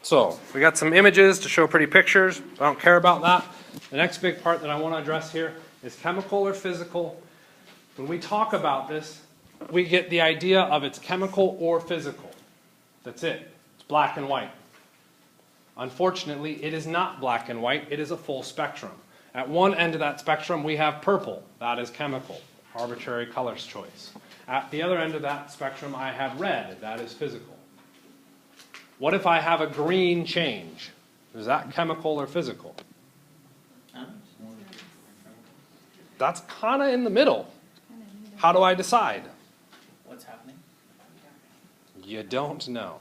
So, we got some images to show pretty pictures. I don't care about that. The next big part that I want to address here is chemical or physical. When we talk about this, we get the idea of it's chemical or physical. That's it. It's black and white. Unfortunately, it is not black and white. It is a full spectrum. At one end of that spectrum, we have purple. That is chemical. Arbitrary color choice. At the other end of that spectrum, I have red. That is physical. What if I have a green change? Is that chemical or physical? That's kind of in the middle. How do I decide? What's happening? You don't know.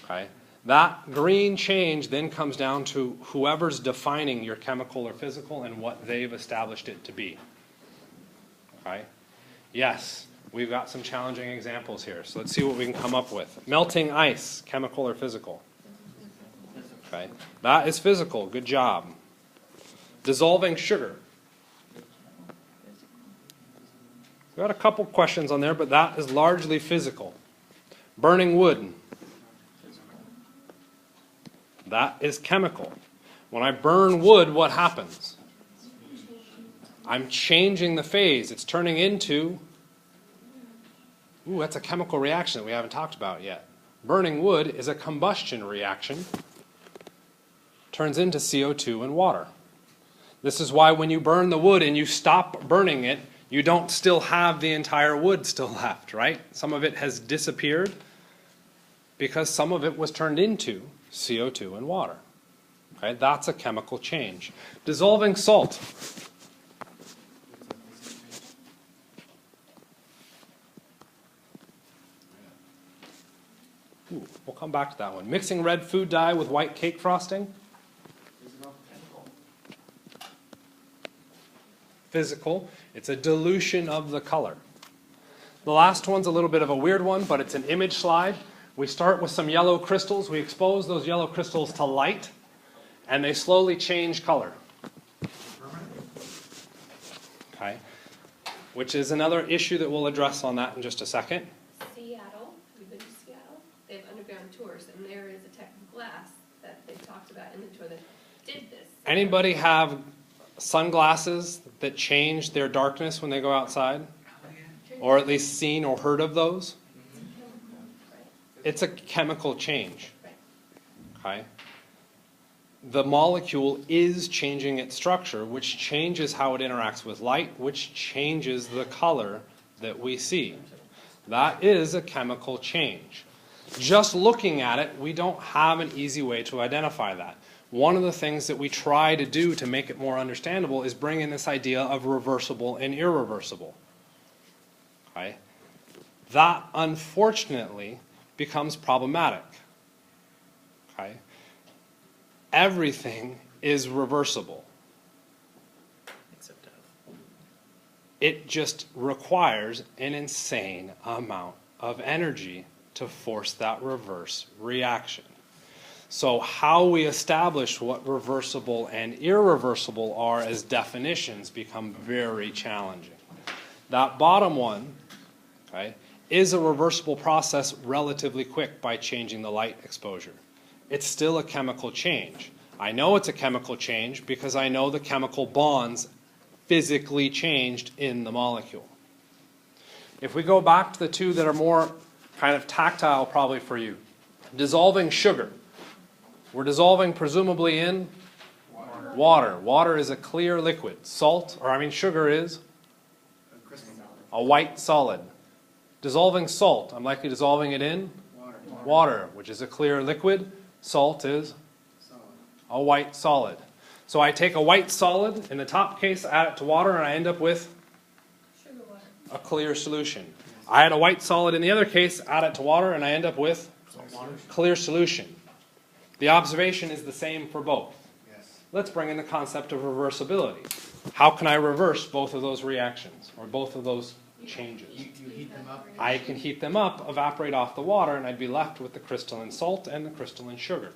Okay? That green change then comes down to whoever's defining your chemical or physical and what they've established it to be. Okay? Yes, we've got some challenging examples here. So let's see what we can come up with. Melting ice, chemical or physical? Okay? That is physical. Good job. Dissolving sugar. We've got a couple questions on there, but that is largely physical. Burning wood. That is chemical. When I burn wood, what happens? I'm changing the phase. It's turning into, that's a chemical reaction that we haven't talked about yet. Burning wood is a combustion reaction. Turns into CO2 and water. This is why when you burn the wood and you stop burning it, you don't still have the entire wood still left, right? Some of it has disappeared. because some of it was turned into CO2 and water. Okay, that's a chemical change. Dissolving salt. Ooh, we'll come back to that one. Mixing red food dye with white cake frosting. Physical. It's a dilution of the color. The last one's a little bit of a weird one, but it's an image slide. We start with some yellow crystals. We expose those yellow crystals to light, and they slowly change color. Okay, which is another issue that we'll address on that in just a second. Seattle, we've been to Seattle. They have underground tours, and there is a type of glass that they talked about in the tour that did this. Anybody have sunglasses that change their darkness when they go outside? Or at least seen or heard of those? It's a chemical change. Okay? The molecule is changing its structure, which changes how it interacts with light, which changes the color that we see. That is a chemical change. Just looking at it, we don't have an easy way to identify that. One of the things that we try to do to make it more understandable is bring in this idea of reversible and irreversible. Okay? That, unfortunately, becomes problematic. Okay? Everything is reversible. Except death. It just requires an insane amount of energy to force that reverse reaction. So how we establish what reversible and irreversible are as definitions become very challenging. That bottom one, okay, is a reversible process relatively quick by changing the light exposure. It's still a chemical change. I know it's a chemical change because I know the chemical bonds physically changed in the molecule. If we go back to the two that are more kind of tactile probably for you, dissolving sugar. We're dissolving presumably in water. Water is a clear liquid. Sugar is a white solid. Dissolving salt, I'm likely dissolving it in water, which is a clear liquid. Salt is a white solid. So I take a white solid, in the top case, add it to water, and I end up with Sugar water. a clear solution. I add a white solid in the other case, add it to water, and I end up with clear solution. The observation is the same for both. Yes. Let's bring in the concept of reversibility. How can I reverse both of those reactions, or both of those changes? You heat them up. I can heat them up, evaporate off the water, and I'd be left with the crystalline salt and the crystalline sugar.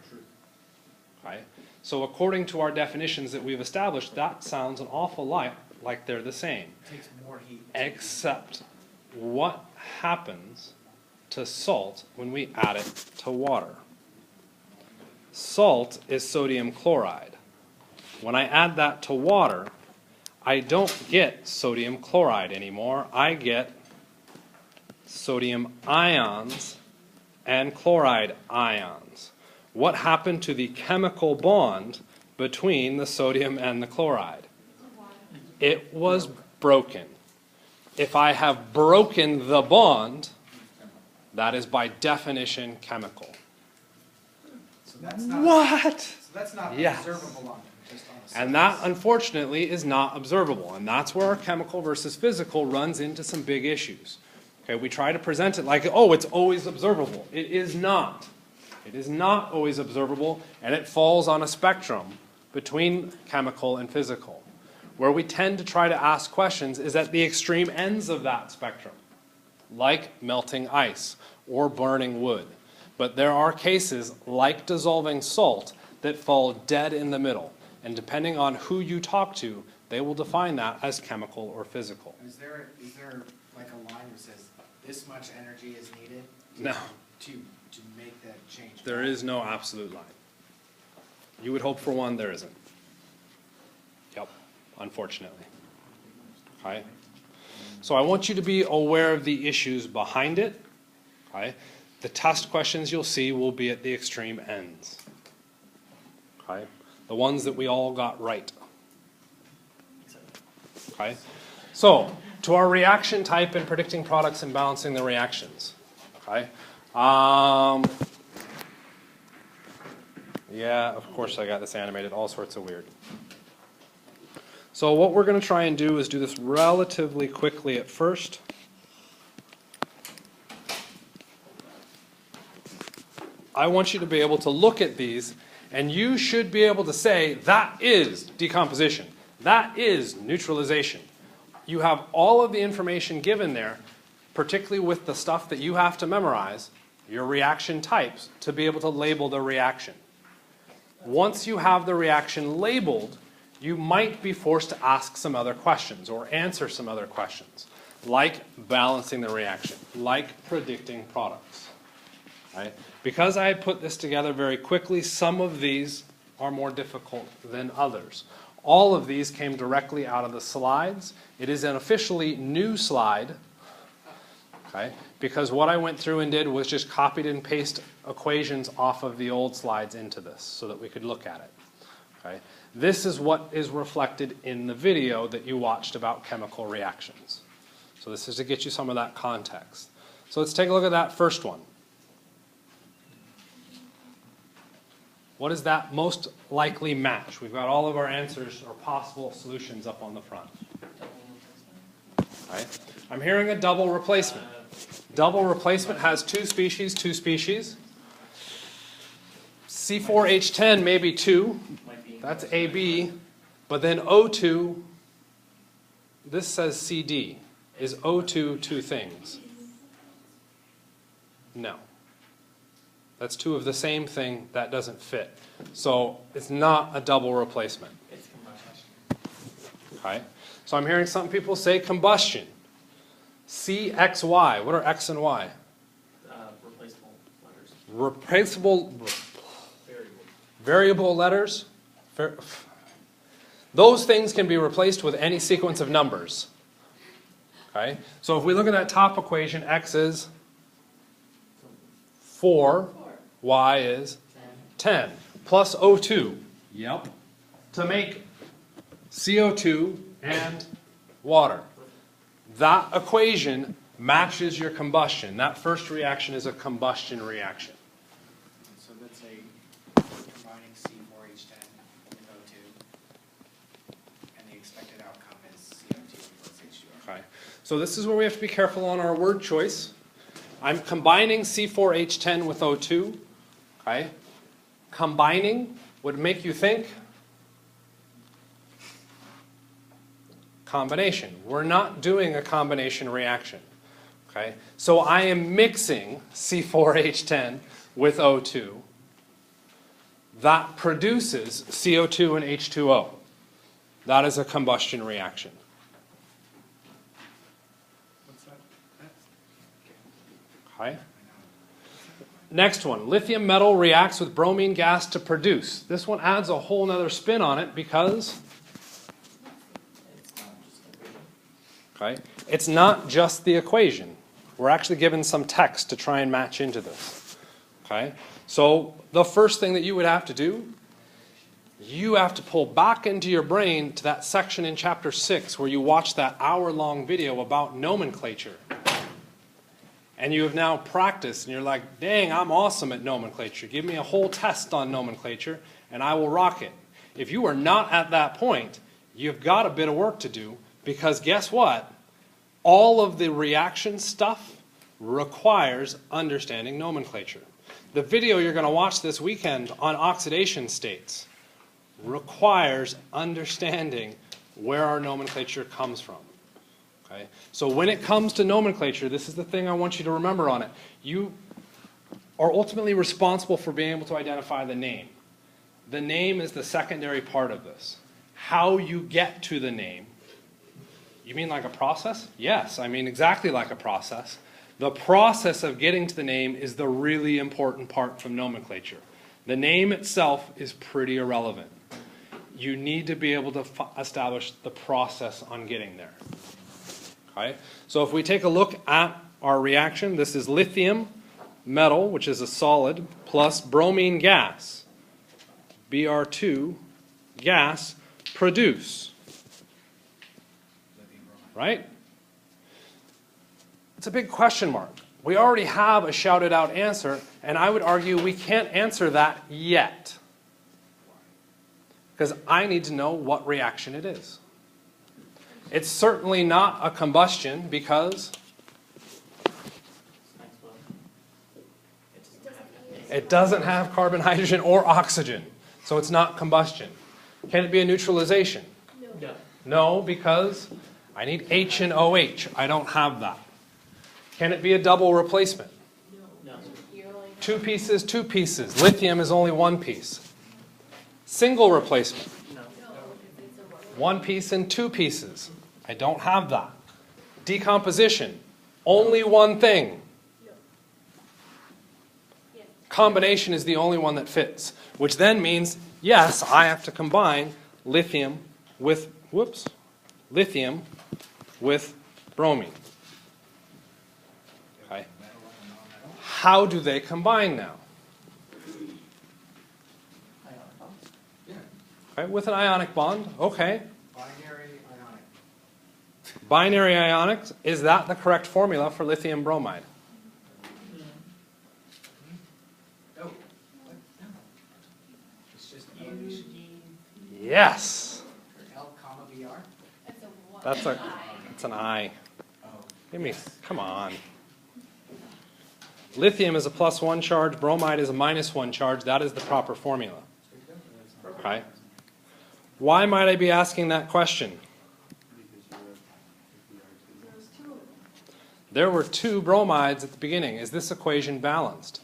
Okay? So according to our definitions that we've established, that sounds an awful lot like they're the same. It takes more heat. Except what happens to salt when we add it to water? Salt is sodium chloride. When I add that to water, I don't get sodium chloride anymore. I get sodium ions and chloride ions. What happened to the chemical bond between the sodium and the chloride? It was broken. If I have broken the bond, that is by definition chemical. So that's not. What? So that's not Yes. observable on just on the surface. And that, unfortunately, is not observable. And that's where our chemical versus physical runs into some big issues. Okay, we try to present it like, oh, it's always observable. It is not. It is not always observable, and it falls on a spectrum between chemical and physical. Where we tend to try to ask questions is at the extreme ends of that spectrum, like melting ice or burning wood. But there are cases, like dissolving salt, that fall dead in the middle. And depending on who you talk to, they will define that as chemical or physical. Is there like a line that says this much energy is needed? No. To make that change. There is no absolute line. You would hope for one, there isn't. Yep, unfortunately. Okay? So I want you to be aware of the issues behind it. Okay? The test questions you'll see will be at the extreme ends. Okay? The ones that we all got right. Okay? So, to our reaction type and predicting products and balancing the reactions. Okay? Yeah, of course I got this animated, all sorts of weird. So what we're going to try and do is do this relatively quickly at first. I want you to be able to look at these, and you should be able to say, that is decomposition. That is neutralization. You have all of the information given there, particularly with the stuff that you have to memorize, your reaction types, to be able to label the reaction. Once you have the reaction labeled, you might be forced to ask some other questions or answer some other questions, like balancing the reaction, like predicting products. Right? Because I put this together very quickly, some of these are more difficult than others. All of these came directly out of the slides. It is an officially new slide, okay? Because what I went through and did was just copied and pasted equations off of the old slides into this so that we could look at it. Okay? This is what is reflected in the video that you watched about chemical reactions. So this is to get you some of that context. So let's take a look at that first one. What is that most likely match? We've got all of our answers or possible solutions up on the front. Right. I'm hearing a double replacement. Double replacement has two species. C4H10 may be 2. That's AB. But then O2, this says CD. Is O2 two things? No. That's two of the same thing. That doesn't fit. So it's not a double replacement. It's combustion. Okay. So I'm hearing some people say combustion. CXY. What are X and Y? Replaceable letters. Replaceable Variable. variable letters. Those things can be replaced with any sequence of numbers. Okay. So if we look at that top equation, X is 4. Y is 10 plus O2. Yep. To make CO2 and water. That equation matches your combustion. That first reaction is a combustion reaction. So let's say combining C4H10 with O2, and the expected outcome is CO2 plus H2O. Okay. So this is where we have to be careful on our word choice. I'm combining C4H10 with O2. Okay. Combining would make you think combination. We're not doing a combination reaction. Okay. So I am mixing C4H10 with O2. That produces CO2 and H2O. That is a combustion reaction. What's that? Okay. Next one, lithium metal reacts with bromine gas to produce. This one adds a whole nother spin on it because it's not just the equation. We're actually given some text to try and match into this. Okay? So the first thing that you would have to do, you have to pull back into your brain to that section in chapter 6 where you watched that hour-long video about nomenclature. And you have now practiced, and you're like, dang, I'm awesome at nomenclature. Give me a whole test on nomenclature, and I will rock it. If you are not at that point, you've got a bit of work to do, because guess what? All of the reaction stuff requires understanding nomenclature. The video you're going to watch this weekend on oxidation states requires understanding where our nomenclature comes from. Okay? So when it comes to nomenclature, this is the thing I want you to remember on it. You are ultimately responsible for being able to identify the name. The name is the secondary part of this. How you get to the name. You mean like a process? Yes, I mean exactly like a process. The process of getting to the name is the really important part from nomenclature. The name itself is pretty irrelevant. You need to be able to establish the process on getting there. Okay? So if we take a look at our reaction, this is lithium metal, which is a solid, plus bromine gas, Br2 gas, produce. Right? It's a big question mark. We already have a shouted out answer, and I would argue we can't answer that yet. because I need to know what reaction it is. It's certainly not a combustion because it doesn't have carbon, hydrogen, or oxygen. So it's not combustion. Can it be a neutralization? No. No, because I need H and OH. I don't have that. Can it be a double replacement? No. Two pieces, two pieces. Lithium is only one piece. Single replacement. No. One piece and two pieces. I don't have that. Decomposition. Only one thing. Combination is the only one that fits, which then means, yes, I have to combine lithium with, lithium with bromine. Okay. How do they combine now? Okay, with an ionic bond, okay. Binary ionic. Binary ionic, is that the correct formula for lithium bromide? Oh, what? No. It's just Yes. L, comma, BR? That's an I. Oh. Give me, come on. Lithium is a +1 charge, bromide is a -1 charge. That is the proper formula. Okay. Why might I be asking that question? There were two bromides at the beginning. Is this equation balanced?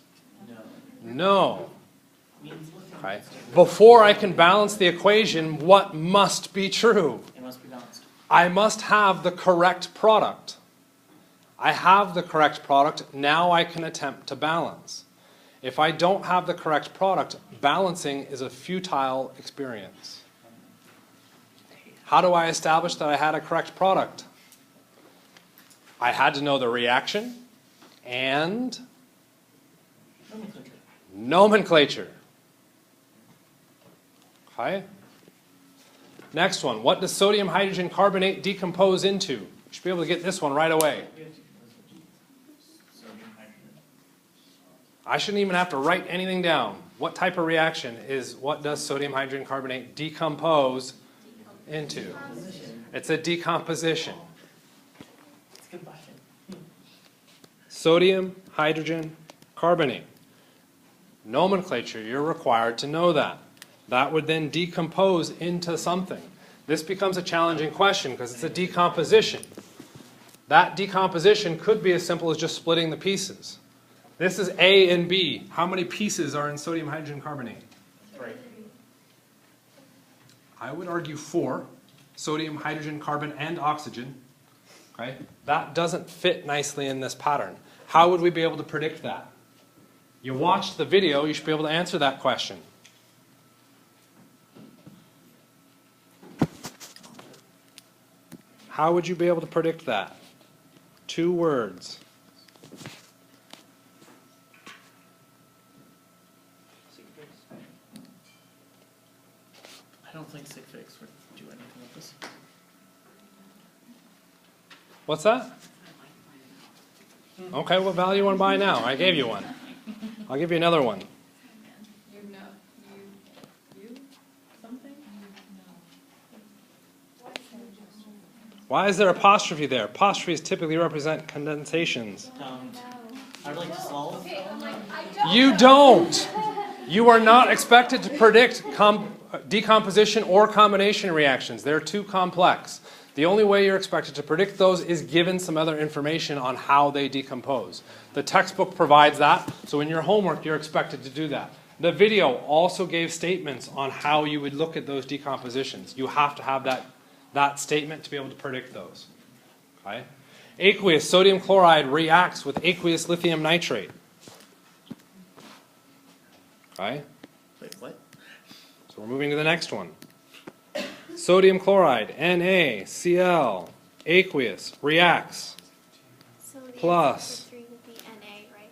No. Okay. Before I can balance the equation, what must be true? It must be balanced. I must have the correct product. I have the correct product. Now I can attempt to balance. If I don't have the correct product, balancing is a futile experience. How do I establish that I had a correct product? I had to know the reaction and nomenclature. Okay. Next one. What does sodium hydrogen carbonate decompose into? You should be able to get this one right away. I shouldn't even have to write anything down. What type of reaction is what does sodium hydrogen carbonate decompose into? It's a decomposition. It's combustion. Sodium hydrogen carbonate. Nomenclature, you're required to know that. That would then decompose into something. This becomes a challenging question because it's a decomposition. That decomposition could be as simple as just splitting the pieces. This is A and B. How many pieces are in sodium hydrogen carbonate? 3. I would argue 4. Sodium, hydrogen, carbon, and oxygen. Okay? That doesn't fit nicely in this pattern. How would we be able to predict that? You watched the video, you should be able to answer that question. How would you be able to predict that? 2 words. I don't think sig figs would do anything with this. What's that? Okay, what value you want to buy now? I gave you one. I'll give you another one. Why is there apostrophe there? Apostrophes typically represent condensations. I'd like to solve. You don't! You are not expected to predict decomposition or combination reactions. They're too complex. The only way you're expected to predict those is given some other information on how they decompose. The textbook provides that, so in your homework you're expected to do that. The video also gave statements on how you would look at those decompositions. You have to have that statement to be able to predict those. Okay? Aqueous sodium chloride reacts with aqueous lithium nitrate. Okay? Wait, what? So we're moving to the next one. Sodium chloride, NaCl, aqueous, reacts. So the Plus. answer for 3 would be Na, right?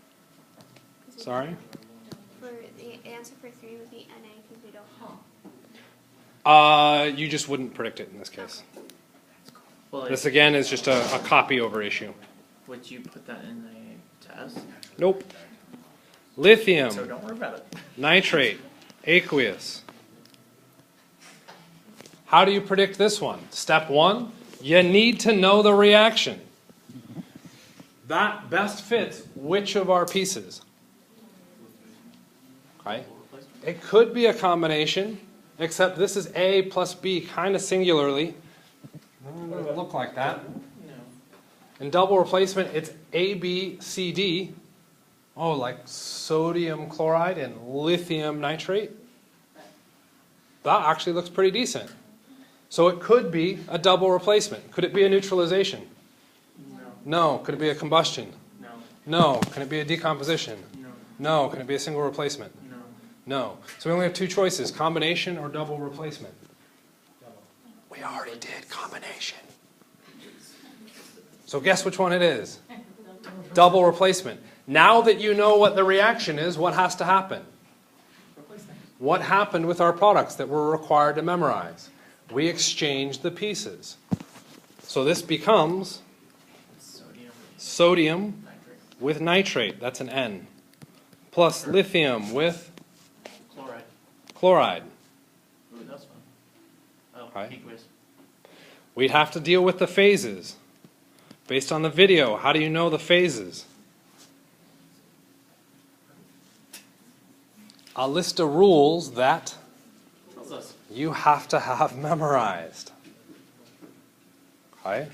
Sorry? For the answer for 3 would be Na because we don't know. You just wouldn't predict it in this case. Well, This again is just a copy over issue. would you put that in a test? Nope. Lithium, So don't worry about it. nitrate, aqueous. How do you predict this one? Step one, you need to know the reaction. That best fits which of our pieces? Okay. It could be a combination, except this is A plus B kind of singularly. It doesn't look like that. No. In double replacement, it's A, B, C, D. Oh, like sodium chloride and lithium nitrate. That actually looks pretty decent. So it could be a double replacement. Could it be a neutralization? No. No. Could it be a combustion? No. No. Can it be a decomposition? No. No. Can it be a single replacement? No. No. So we only have two choices, combination or double replacement. We already did combination. So guess which one it is? Double replacement. Now that you know what the reaction is, what has to happen? What happened with our products that we're required to memorize? We exchanged the pieces. So this becomes sodium Nitrate. with nitrate, that's an N, plus lithium with Chloride. chloride. Ooh, that's fun. Oh, Right. aqueous. We'd have to deal with the phases. Based on the video, how do you know the phases? A list of rules that Tells us. you have to have memorized. Okay?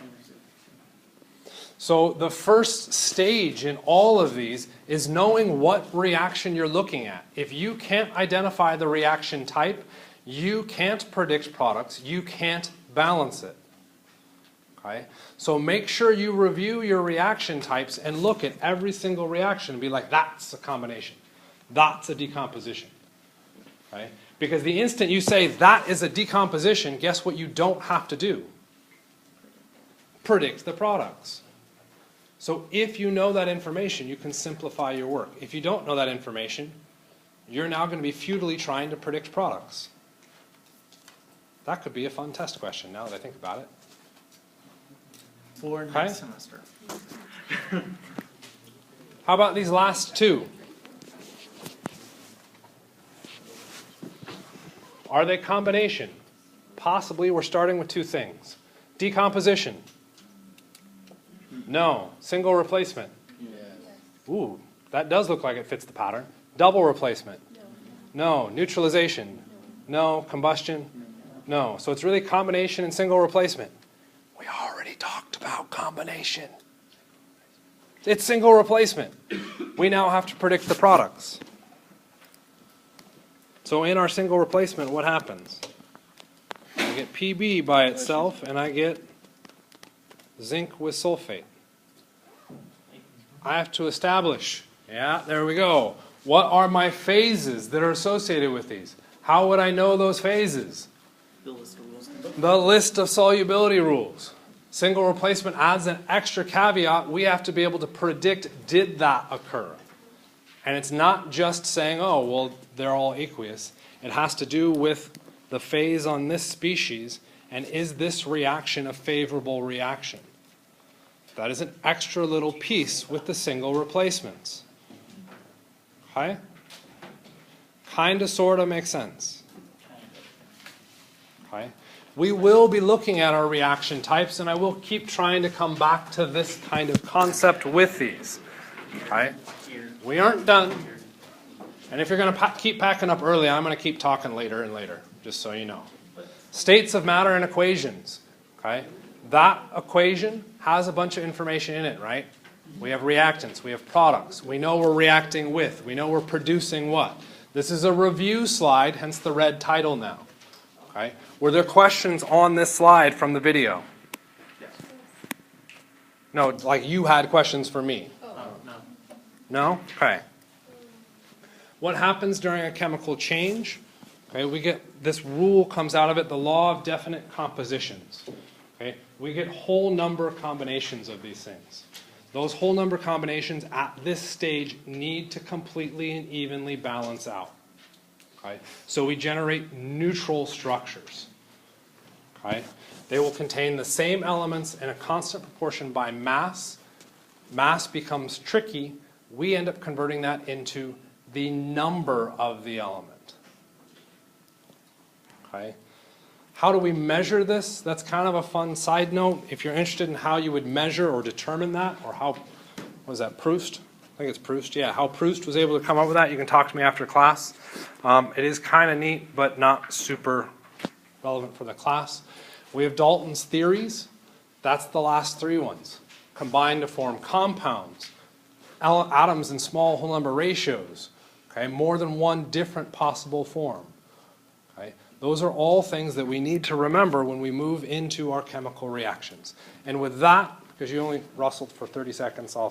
So the first stage in all of these is knowing what reaction you're looking at. If you can't identify the reaction type, you can't predict products, you can't balance it. Okay? So make sure you review your reaction types and look at every single reaction and be like, that's a combination. That's a decomposition. Okay? Because the instant you say that is a decomposition, guess what you don't have to do? Predict the products. So if you know that information, you can simplify your work. If you don't know that information, you're now going to be futilely trying to predict products. That could be a fun test question now that I think about it. For Okay. next semester. How about these last two? Are they combination? Possibly we're starting with two things. Decomposition. No. Single replacement. Ooh, that does look like it fits the pattern. Double replacement. No. Neutralization. No. Combustion. No. So it's really combination and single replacement. We already talked about combination. It's single replacement. We now have to predict the products. So in our single replacement, what happens? I get PB by itself, and I get zinc with sulfate. I have to establish, yeah, there we go. What are my phases that are associated with these? How would I know those phases? The list of rules. The list of solubility rules. Single replacement adds an extra caveat. We have to be able to predict, did that occur? And it's not just saying, oh, well, they're all aqueous. It has to do with the phase on this species, and is this reaction a favorable reaction? That is an extra little piece with the single replacements. Okay? Kind of, sort of makes sense. Okay? We will be looking at our reaction types, and I will keep trying to come back to this kind of concept with these. Okay? We aren't done. And if you're going to keep packing up early, I'm going to keep talking later and later, just so you know. States of matter and equations. Okay? That equation has a bunch of information in it, right? We have reactants, we have products, we know we're reacting with, we know we're producing what. This is a review slide, hence the red title now. Okay? Were there questions on this slide from the video? Yes. No, like you had questions for me. Oh, no. No? Okay. What happens during a chemical change? Okay, we get, this rule comes out of it, the law of definite compositions. Okay, we get whole number combinations of these things. Those whole number combinations at this stage need to completely and evenly balance out. Okay, so we generate neutral structures. Okay, they will contain the same elements in a constant proportion by mass. Mass becomes tricky. We end up converting that into the number of the element. Okay? How do we measure this? That's kind of a fun side note. If you're interested in how you would measure or determine that, or how, was that Proust? I think it's Proust, yeah. How Proust was able to come up with that, you can talk to me after class. It is kind of neat, but not super relevant for the class. We have Dalton's theories. That's the last three ones. Combine to form compounds, atoms in small whole number ratios, okay? More than one different possible form. Okay? Those are all things that we need to remember when we move into our chemical reactions. And with that, because you only rustled for 30 seconds, I'll